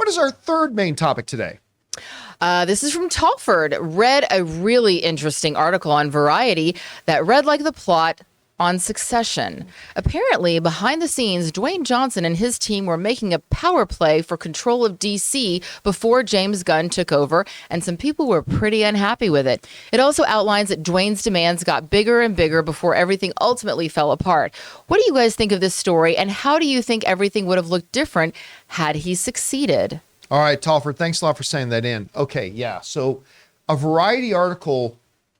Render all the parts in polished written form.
What is our third main topic today? This is from Tallford. Read a really interesting article on Variety that read like the plot on Succession. Apparently, behind the scenes, Dwayne Johnson and his team were making a power play for control of DC before James Gunn took over, and some people were pretty unhappy with it. It also outlines that Dwayne's demands got bigger and bigger before everything ultimately fell apart. What do you guys think of this story, and how do you think everything would have looked different had he succeeded? All right, Tallford, thanks a lot for sending that in. Okay, yeah, so a Variety article,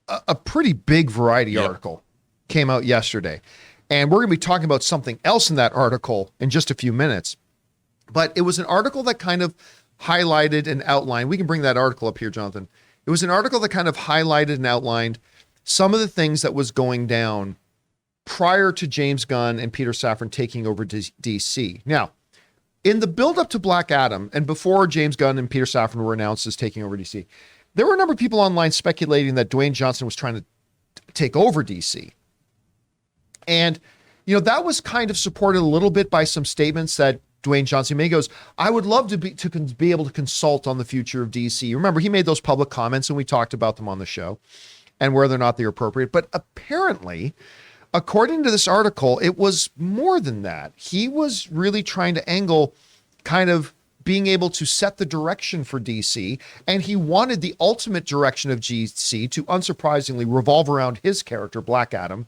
a pretty big Variety article, came out yesterday. And we're going to be talking about something else in that article in just a few minutes. But it was an article that kind of highlighted and outlined. We can bring that article up here, Jonathan. It was an article that kind of highlighted and outlined some of the things that was going down prior to James Gunn and Peter Safran taking over DC. Now, in the build-up to Black Adam, and before James Gunn and Peter Safran were announced as taking over DC, there were a number of people online speculating that Dwayne Johnson was trying to take over DC. And, you know, that was kind of supported a little bit by some statements that Dwayne Johnson made. He goes, I would love to be able to consult on the future of DC. Remember, he made those public comments and we talked about them on the show and whether or not they're appropriate. But apparently, according to this article, it was more than that. He was really trying to angle kind of being able to set the direction for DC, and he wanted the ultimate direction of DC to, unsurprisingly, revolve around his character, Black Adam,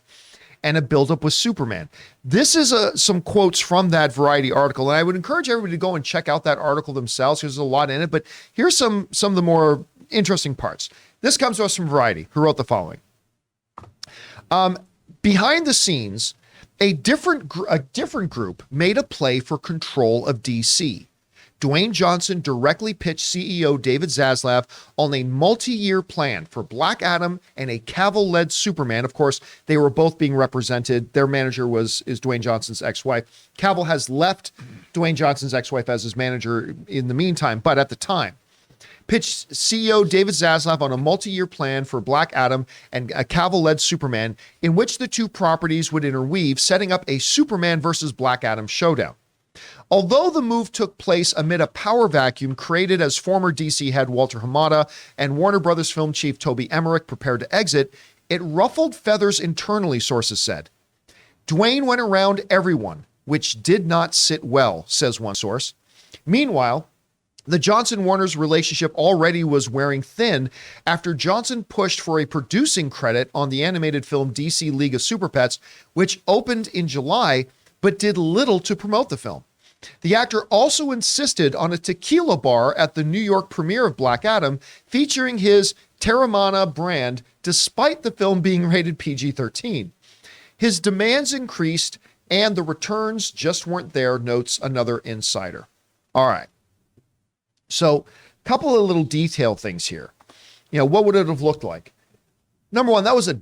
and a buildup with Superman. This is some quotes from that Variety article, and I would encourage everybody to go and check out that article themselves because there's a lot in it, but here's some of the more interesting parts. This comes to us from Variety, who wrote the following. Behind the scenes, a different group made a play for control of DC. Dwayne Johnson directly pitched CEO David Zaslav on a multi-year plan for Black Adam and a Cavill-led Superman. Of course, they were both being represented. Their manager is Dwayne Johnson's ex-wife. Cavill has left Dwayne Johnson's ex-wife as his manager in the meantime, but at the time, pitched CEO David Zaslav on a multi-year plan for Black Adam and a Cavill-led Superman, in which the two properties would interweave, setting up a Superman versus Black Adam showdown. Although the move took place amid a power vacuum created as former DC head Walter Hamada and Warner Brothers film chief Toby Emmerich prepared to exit, it ruffled feathers internally, sources said. Dwayne went around everyone, which did not sit well, says one source. Meanwhile, the Johnson-Warner's relationship already was wearing thin after Johnson pushed for a producing credit on the animated film DC League of Super Pets, which opened in July, but did little to promote the film. The actor also insisted on a tequila bar at the New York premiere of Black Adam, featuring his Terramana brand, despite the film being rated PG-13. His demands increased, and the returns just weren't there, notes another insider. All right. So, a couple of little detail things here. You know, what would it have looked like? Number one, that was a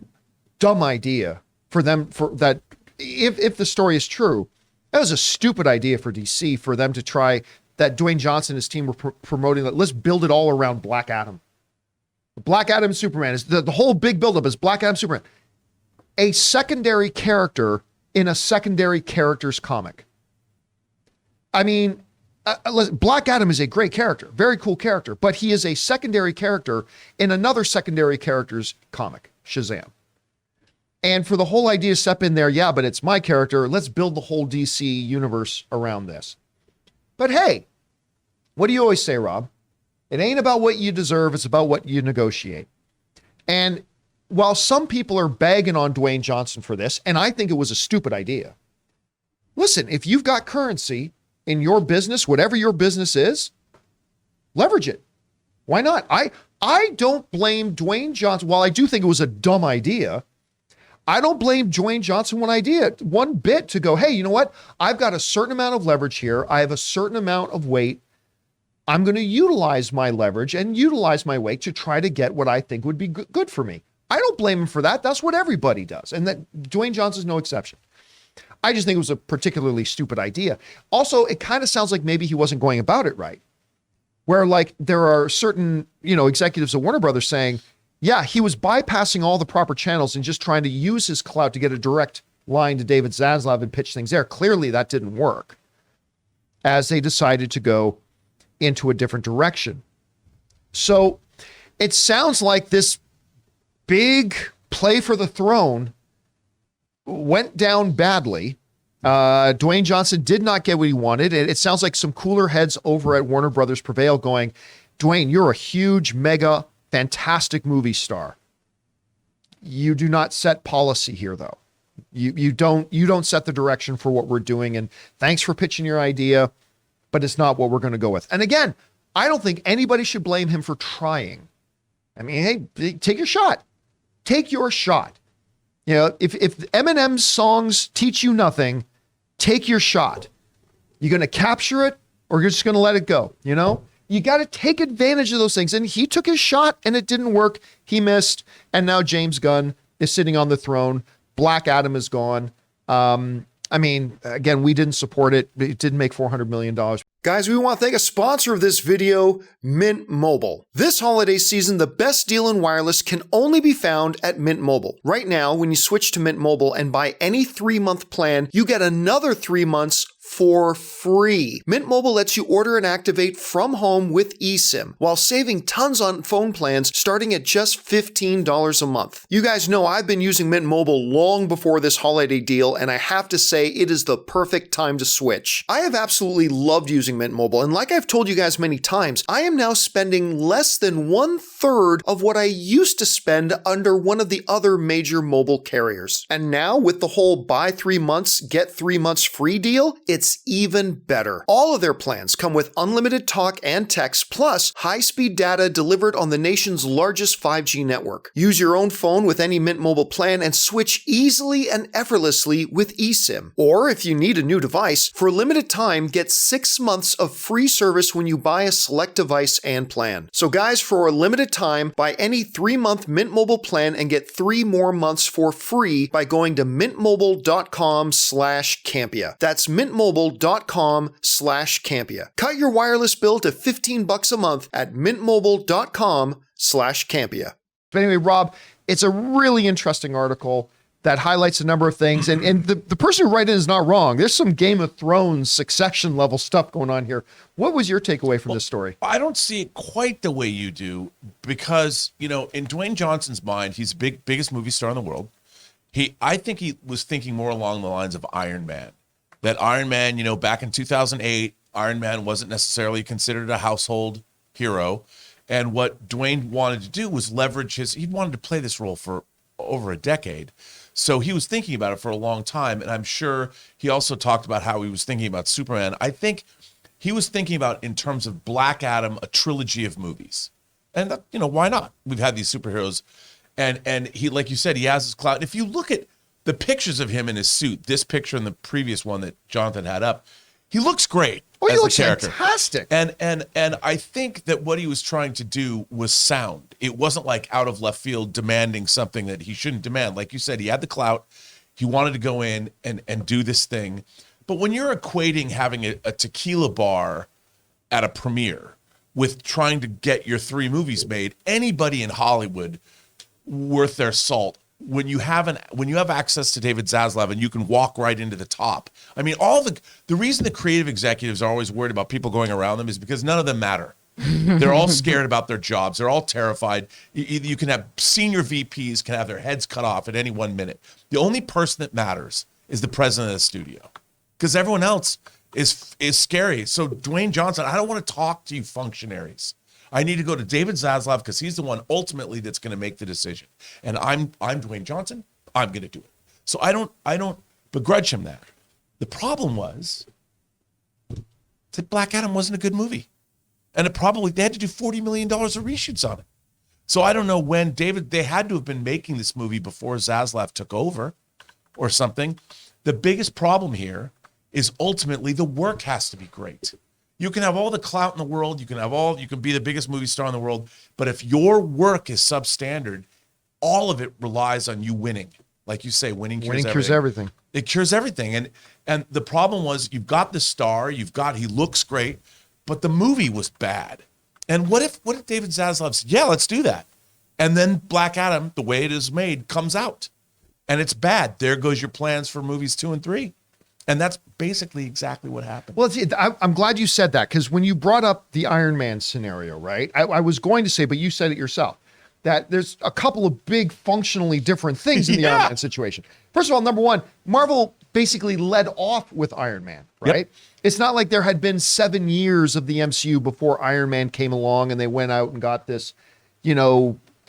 dumb idea for them, for that, if the story is true, that was a stupid idea for DC for them to try, that Dwayne Johnson and his team were promoting that. Let's build it all around Black Adam. Black Adam Superman is the whole big buildup is Black Adam Superman. A secondary character in a secondary character's comic. I mean, Black Adam is a great character, very cool character, but he is a secondary character in another secondary character's comic, Shazam. And for the whole idea to step in there, yeah, but it's my character. Let's build the whole DC universe around this. But hey, what do you always say, Rob? It ain't about what you deserve. It's about what you negotiate. And while some people are bagging on Dwayne Johnson for this, and I think it was a stupid idea. Listen, if you've got currency in your business, whatever your business is, leverage it. Why not? I don't blame Dwayne Johnson. While I do think it was a dumb idea, I don't blame Dwayne Johnson one bit to go, hey, you know what? I've got a certain amount of leverage here. I have a certain amount of weight. I'm going to utilize my leverage and utilize my weight to try to get what I think would be good for me. I don't blame him for that. That's what everybody does. And that Dwayne Johnson's no exception. I just think it was a particularly stupid idea. Also, it kind of sounds like maybe he wasn't going about it right. Where like there are certain, executives at Warner Brothers saying, yeah, he was bypassing all the proper channels and just trying to use his clout to get a direct line to David Zaslav and pitch things there. Clearly that didn't work, as they decided to go into a different direction. So it sounds like this big play for the throne went down badly. Dwayne Johnson did not get what he wanted. It sounds like some cooler heads over at Warner Brothers prevail going, Dwayne, you're a huge, mega, fantastic movie star. You do not set policy here, though. You don't set the direction for what we're doing. And thanks for pitching your idea, but it's not what we're going to go with. And again, I don't think anybody should blame him for trying. I mean, hey, take your shot. Take your shot. You know, if Eminem's songs teach you nothing, take your shot. You're going to capture it or you're just going to let it go. You know, you got to take advantage of those things. And he took his shot and it didn't work. He missed. And now James Gunn is sitting on the throne. Black Adam is gone. I mean, again, we didn't support it. It didn't make $400 million. Guys, we want to thank a sponsor of this video, Mint Mobile. This holiday season, the best deal in wireless can only be found at Mint Mobile. Right now, when you switch to Mint Mobile and buy any 3-month plan, you get another 3 months for free. Mint Mobile lets you order and activate from home with eSIM, while saving tons on phone plans starting at just $15 a month. You guys know I've been using Mint Mobile long before this holiday deal, and I have to say it is the perfect time to switch. I have absolutely loved using Mint Mobile, and like I've told you guys many times, I am now spending less than 1/3 of what I used to spend under one of the other major mobile carriers. And now with the whole buy 3 months, get 3 months free deal, it's even better. All of their plans come with unlimited talk and text, plus high-speed data delivered on the nation's largest 5G network. Use your own phone with any Mint Mobile plan and switch easily and effortlessly with eSIM. Or if you need a new device, for a limited time, get 6 months of free service when you buy a select device and plan. So guys, for a limited time, buy any 3-month Mint Mobile plan and get 3 more months for free by going to mintmobile.com/Campea. That's mintmobile.com/Campea. Cut your wireless bill to $15 a month at mintmobile.com/Campea. But anyway, Rob, it's a really interesting article that highlights a number of things. And the person who wrote it is not wrong. There's some Game of Thrones Succession level stuff going on here. What was your takeaway from this story? I don't see it quite the way you do because, you know, in Dwayne Johnson's mind, he's the biggest movie star in the world. I think he was thinking more along the lines of Iron Man. That Iron Man, you know, back in 2008, Iron Man wasn't necessarily considered a household hero. And what Dwayne wanted to do was leverage he wanted to play this role for over a decade. So he was thinking about it for a long time. And I'm sure he also talked about how he was thinking about Superman. I think he was thinking about, in terms of Black Adam, a trilogy of movies. And, that, you know, why not? We've had these superheroes. And he, like you said, he has his clout. If you look at the pictures of him in his suit, this picture and the previous one that Jonathan had up, he looks great. Oh, he as looks a character. Fantastic. And I think that what he was trying to do was sound. It wasn't like out of left field demanding something that he shouldn't demand. Like you said, he had the clout. He wanted to go in and do this thing. But when you're equating having a tequila bar at a premiere with trying to get your 3 movies made, anybody in Hollywood worth their salt, when you have access to David Zaslav and you can walk right into the top. I mean, the reason the creative executives are always worried about people going around them is because none of them matter. They're all scared about their jobs. They're all terrified. You can have senior VPs can have their heads cut off at any 1 minute. The only person that matters is the president of the studio, because everyone else is scary. So Dwayne Johnson, I don't want to talk to you functionaries. I need to go to David Zaslav because he's the one ultimately that's going to make the decision. And I'm Dwayne Johnson. I'm going to do it. So I don't begrudge him that. The problem was that Black Adam wasn't a good movie. And they had to do $40 million of reshoots on it. So I don't know when they had to have been making this movie before Zaslav took over or something. The biggest problem here is ultimately the work has to be great. You can have all the clout in the world. You can be the biggest movie star in the world. But if your work is substandard, all of it relies on you winning. Like you say, winning cures everything. It cures everything. And the problem was, you've got the star, he looks great, but the movie was bad. And what if David Zaslav said, yeah, let's do that. And then Black Adam, the way it is made, comes out. And it's bad. There goes your plans for movies 2 and 3. And that's basically exactly what happened. Well, I'm glad you said that, because when you brought up the Iron Man scenario, right? I was going to say, but you said it yourself, that there's a couple of big functionally different things in the Iron Man situation. First of all, number one, Marvel basically led off with Iron Man, right? Yep. It's not like there had been 7 years of the MCU before Iron Man came along and they went out and got this,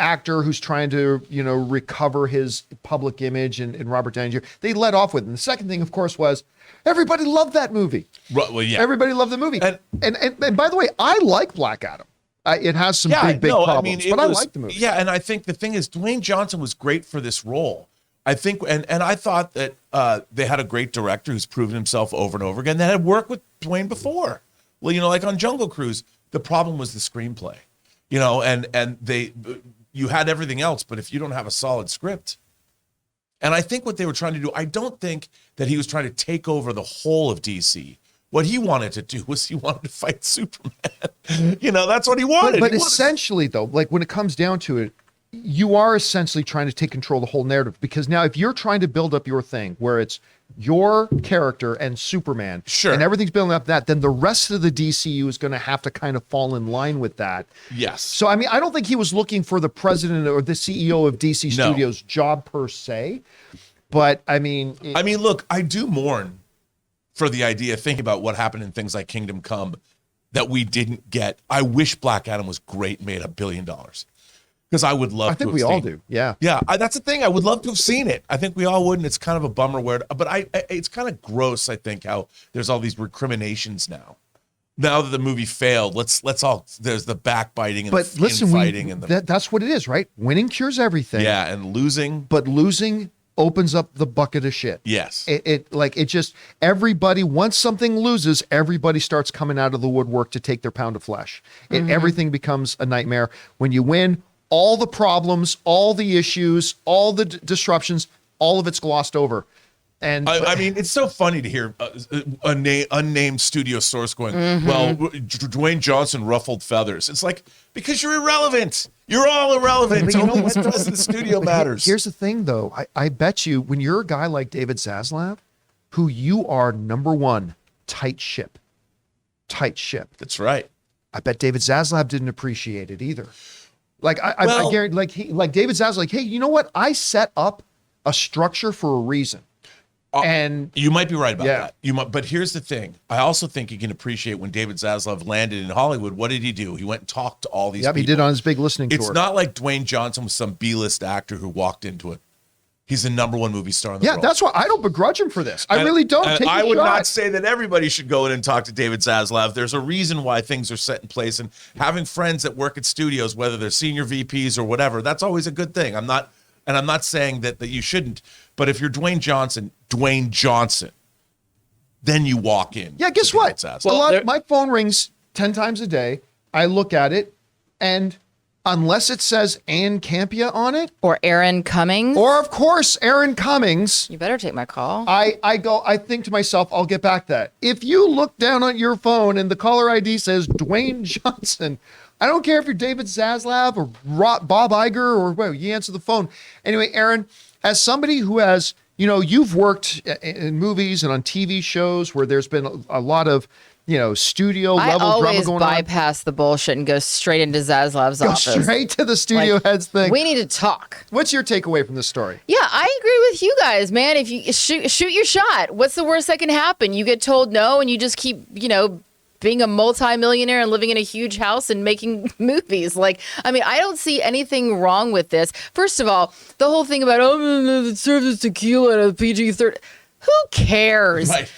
actor who's trying to, recover his public image and Robert Downey Jr. They led off with it. And the second thing, of course, was everybody loved that movie. Well, yeah. Everybody loved the movie. And by the way, I like Black Adam. It has some big problems, but I like the movie. Yeah, and I think the thing is, Dwayne Johnson was great for this role. I think, and I thought that they had a great director who's proven himself over and over again that had worked with Dwayne before. Well, like on Jungle Cruise, the problem was the screenplay, and you had everything else, but if you don't have a solid script, and I think what they were trying to do, I don't think that he was trying to take over the whole of DC. What he wanted to do was he wanted to fight Superman. That's what he wanted. But essentially, though, like when it comes down to it, you are essentially trying to take control of the whole narrative, because now if you're trying to build up your thing where it's your character and Superman, sure, and everything's building up that, then the rest of the DCU is going to have to kind of fall in line with that. Yes. So, I mean, I don't think he was looking for the president or the CEO of DC Studios job per se, but I mean, look, I do mourn for the idea, think about what happened in things like Kingdom Come that we didn't get. I wish Black Adam was great, made $1 billion. Because I would love to have seen it. I think we all do, yeah. Yeah, that's the thing. I would love to have seen it. I think we all would, and it's kind of a bummer but it's kind of gross, I think, how there's all these recriminations now. Now that the movie failed, let's all, there's the backbiting and the infighting. That's what it is, right? Winning cures everything. Yeah, and losing. But losing opens up the bucket of shit. Yes. It just, everybody, once something loses, everybody starts coming out of the woodwork to take their pound of flesh. Everything becomes a nightmare. When you win, all the problems, all the issues, all the disruptions, all of it's glossed over. And I mean, it's so funny to hear unnamed studio source going, well, Dwayne Johnson ruffled feathers. It's like, because you're irrelevant. You're all irrelevant. Only what's best in the studio matters. Here's the thing, though. I bet you when you're a guy like David Zaslav, who you are number one, tight ship. That's right. I bet David Zaslav didn't appreciate it either. I guarantee, like David Zaslav, like, hey, you know what? I set up a structure for a reason. And you might be right about that. But here's the thing. I also think you can appreciate when David Zaslav landed in Hollywood. What did he do? He went and talked to all these people. He did on his big listening tour. It's not like Dwayne Johnson was some B-list actor who walked into it. He's the number one movie star in the world. Yeah, that's why I don't begrudge him for this. I really don't. I would not say that everybody should go in and talk to David Zaslav. There's a reason why things are set in place, and having friends that work at studios, whether they're senior VPs or whatever, that's always a good thing. I'm not saying that you shouldn't, but if you're Dwayne Johnson, then you walk in. Yeah, guess what? My phone rings 10 times a day. I look at it, and unless it says Ann Campea on it, or Aaron Cummings, or of course Aaron Cummings, you better take my call. I think to myself, I'll get back to that. If you look down on your phone and the caller ID says Dwayne Johnson, I don't care if you're David Zaslav or Bob Iger or whatever, you answer the phone. Anyway, Aaron, as somebody who has, you've worked in movies and on TV shows where there's been a lot of, studio level drama going on. I always bypass the bullshit and go straight into Zaslav's office. Go straight to the studio heads thing. We need to talk. What's your takeaway from this story? Yeah, I agree with you guys, man. If you shoot your shot, what's the worst that can happen? You get told no and you just keep, being a multimillionaire and living in a huge house and making movies. I don't see anything wrong with this. First of all, the whole thing about, it serves as tequila at a PG-13. Who cares? Right.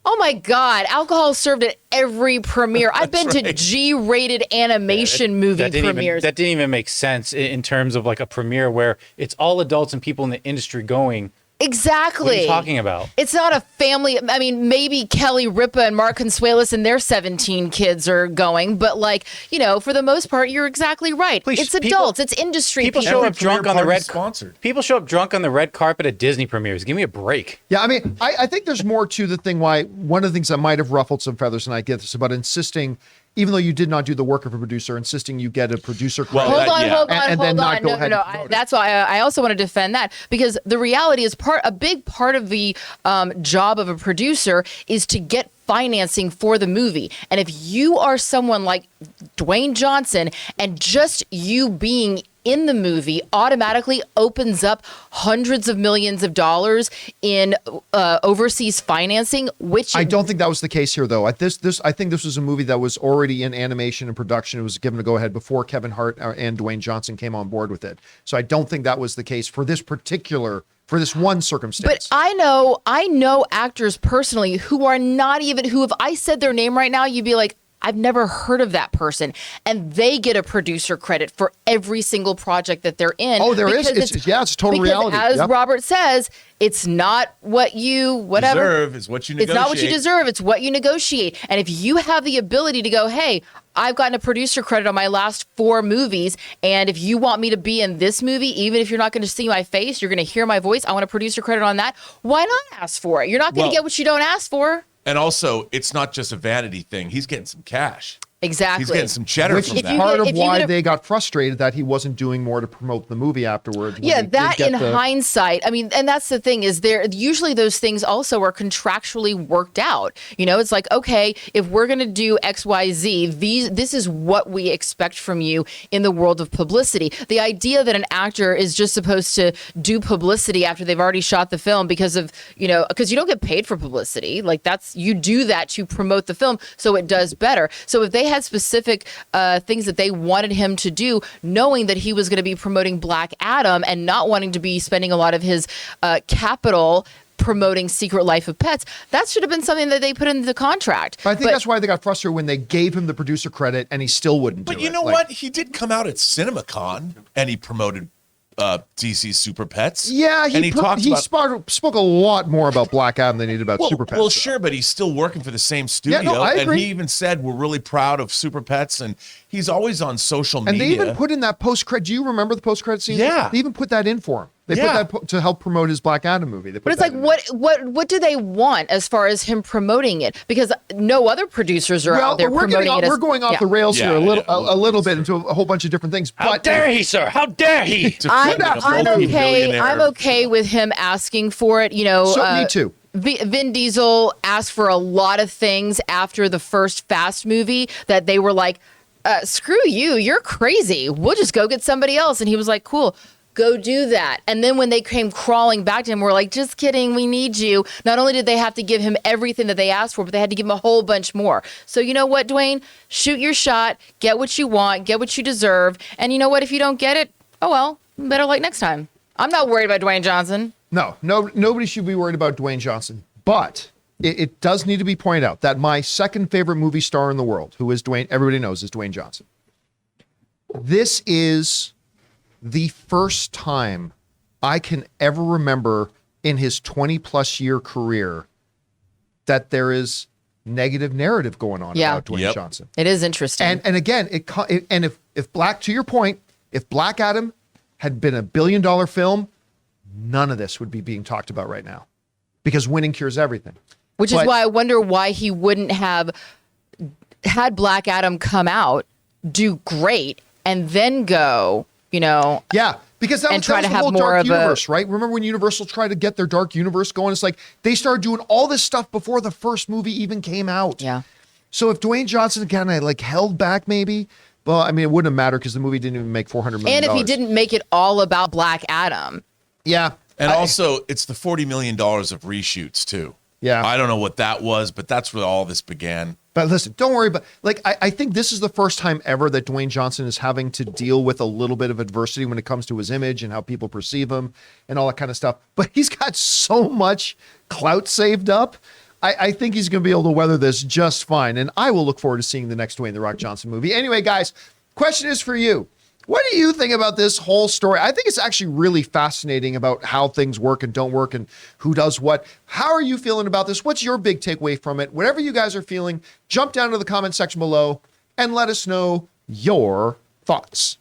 Oh my God, alcohol is served at every premiere. I've been to G-rated animation movie premieres. That didn't even make sense in terms of a premiere where it's all adults and people in the industry going. Exactly. What are you talking about? It's not a family. I mean, maybe Kelly Ripa and Mark Consuelos and their 17 kids are going, but for the most part, you're exactly right. Please, it's adults. It's industry. People show up drunk on the red sponsored. People show up drunk on the red carpet at Disney premieres. Give me a break. Yeah, I think there's more to the thing. Why one of the things that might have ruffled some feathers, and I get this about insisting even though you did not do the work of a producer, insisting you get a producer credit. Well, Hold on. And then not go No, ahead no, and promote it. that's why I also want to defend that, because the reality is a big part of the job of a producer is to get financing for the movie. And if you are someone like Dwayne Johnson, and just you being in the movie automatically opens up hundreds of millions of dollars in overseas financing, which I don't think that was the case here, though. I think this was a movie that was already in animation and production. It was given a go-ahead before Kevin Hart and Dwayne Johnson came on board with it. So I don't think that was the case for this one circumstance. But I know actors personally who are not even, who if I said their name right now, you'd be like, I've never heard of that person. And they get a producer credit for every single project that they're in. Oh, there is. It's total reality. As Robert says, it's not what you deserve is what you negotiate. It's not what you deserve. It's what you negotiate. And if you have the ability to go, hey, I've gotten a producer credit on my last 4 movies, and if you want me to be in this movie, even if you're not going to see my face, you're going to hear my voice, I want a producer credit on that. Why not ask for it? You're not going to get what you don't ask for. And also, it's not just a vanity thing. He's getting some cash. Exactly. He's getting some cheddar Which from is that. part of why they got frustrated that he wasn't doing more to promote the movie afterwards. Yeah, that in hindsight, I mean, and that's the thing is usually those things also are contractually worked out. You know, it's like, okay, if we're going to do X, Y, Z, this is what we expect from you in the world of publicity. The idea that an actor is just supposed to do publicity after they've already shot the film because you don't get paid for publicity. Like you do that to promote the film so it does better. So if they had specific things that they wanted him to do, knowing that he was going to be promoting Black Adam and not wanting to be spending a lot of his capital promoting Secret Life of Pets, that should have been something that they put into the contract. But I think that's why they got frustrated when they gave him the producer credit and he still wouldn't do it. But you know what? He did come out at CinemaCon and he promoted DC Super Pets. Yeah, he spoke a lot more about Black Adam than he did about Super Pets. Well, sure, but he's still working for the same studio. Yeah, no, I agree. And he even said, we're really proud of Super Pets, and he's always on social media. And they even put in that post-credit. Do you remember the post-credit scene? Yeah. They even put that in for him. They put that to help promote his Black Adam movie. But it's like, what do they want as far as him promoting it? Because no other producers are out there promoting it. We're going off the rails here a little bit into a whole bunch of different things. How dare he, sir? How dare he? I'm okay. I'm okay with him asking for it. You know, me too. Vin Diesel asked for a lot of things after the first Fast movie that they were like, screw you, you're crazy. We'll just go get somebody else. And he was like, cool. Go do that. And then when they came crawling back to him, we're like, just kidding, we need you. Not only did they have to give him everything that they asked for, but they had to give him a whole bunch more. So you know what, Dwayne? Shoot your shot, get what you want, get what you deserve. And you know what? If you don't get it, oh well, better luck next time. I'm not worried about Dwayne Johnson. No, nobody should be worried about Dwayne Johnson. But it does need to be pointed out that my second favorite movie star in the world, who is everybody knows is Dwayne Johnson. This is the first time I can ever remember in his 20 plus year career that there is negative narrative going on about Dwayne Johnson. It is interesting. And again, if to your point, if Black Adam had been $1 billion film, none of this would be being talked about right now because winning cures everything. Which is why I wonder why he wouldn't have had Black Adam come out, do great, and then go, Yeah, because that was the whole Dark Universe, right? Remember when Universal tried to get their Dark Universe going? It's like they started doing all this stuff before the first movie even came out. Yeah. So if Dwayne Johnson kind of held back maybe, well, I mean, it wouldn't have mattered because the movie didn't even make $400 million. And if he didn't make it all about Black Adam. Yeah. And also, it's the $40 million of reshoots, too. Yeah. I don't know what that was, but that's where all this began. But listen, don't worry about I think this is the first time ever that Dwayne Johnson is having to deal with a little bit of adversity when it comes to his image and how people perceive him and all that kind of stuff. But he's got so much clout saved up. I think he's going to be able to weather this just fine. And I will look forward to seeing the next Dwayne "The Rock" Johnson movie. Anyway, guys, question is for you. What do you think about this whole story? I think it's actually really fascinating about how things work and don't work and who does what. How are you feeling about this? What's your big takeaway from it? Whatever you guys are feeling, jump down to the comment section below and let us know your thoughts.